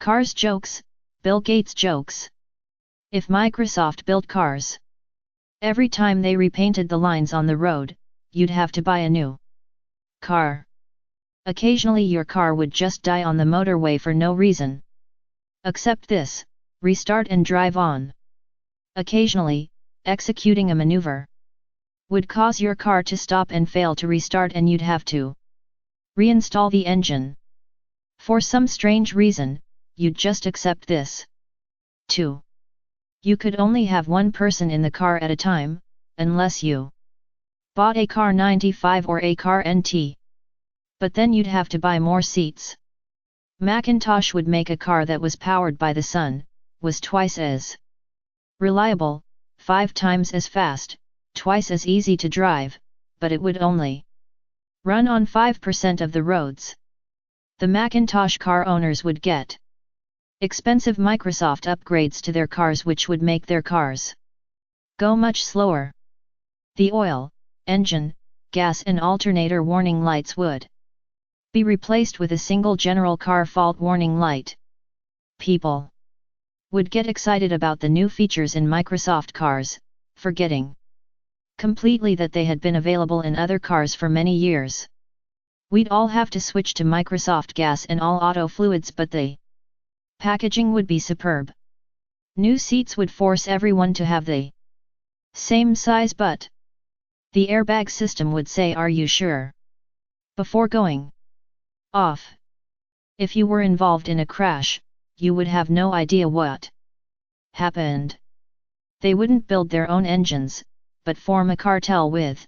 Cars jokes, Bill Gates jokes. If Microsoft built cars, every time they repainted the lines on the road, you'd have to buy a new car. Occasionally your car would just die on the motorway for no reason. Accept this, restart and drive on. Occasionally, executing a maneuver would cause your car to stop and fail to restart, and you'd have to reinstall the engine. For some strange reason, you'd just accept this. 2. You could only have one person in the car at a time, unless you bought a car 95 or a car NT. But then you'd have to buy more seats. Macintosh would make a car that was powered by the sun, was twice as reliable, 5 times as fast, twice as easy to drive, but it would only run on 5% of the roads. The Macintosh car owners would get expensive Microsoft upgrades to their cars, which would make their cars go much slower. The oil, engine, gas and alternator warning lights would be replaced with a single general car fault warning light. People would get excited about the new features in Microsoft cars, forgetting completely that they had been available in other cars for many years. We'd all have to switch to Microsoft gas and all auto fluids, but the packaging would be superb. New seats would force everyone to have the same size, but the airbag system would say, "Are you sure?" before going off. If you were involved in a crash, you would have no idea what happened. They wouldn't build their own engines, but form a cartel with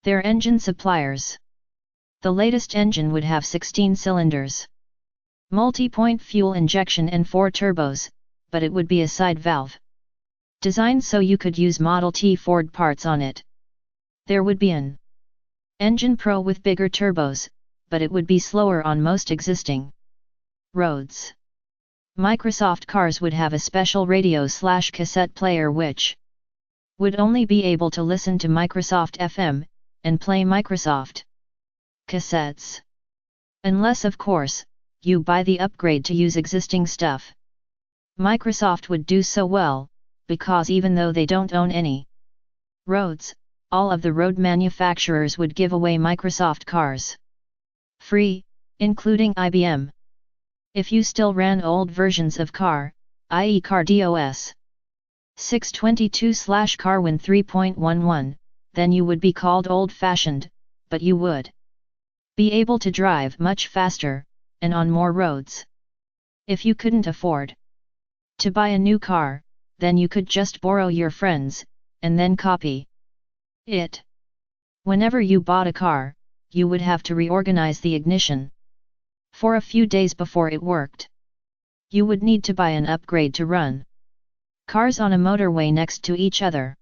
their engine suppliers. The latest engine would have 16 cylinders, multi-point fuel injection and 4 turbos, but it would be a side valve designed so you could use Model T Ford parts on it. There would be an Engine Pro with bigger turbos, but it would be slower on most existing roads. Microsoft cars would have a special radio/cassette player which would only be able to listen to Microsoft FM, and play Microsoft cassettes. Unless, of course, you buy the upgrade to use existing stuff. Microsoft would do so well, because even though they don't own any roads, all of the road manufacturers would give away Microsoft cars free, including IBM. If you still ran old versions of car, i.e. CarDOS 622/Carwin 3.11, then you would be called old-fashioned, but you would be able to drive much faster, and on more roads. If you couldn't afford to buy a new car, then you could just borrow your friends, and then copy it. Whenever you bought a car, you would have to reorganize the ignition for a few days before it worked. You would need to buy an upgrade to run cars on a motorway next to each other.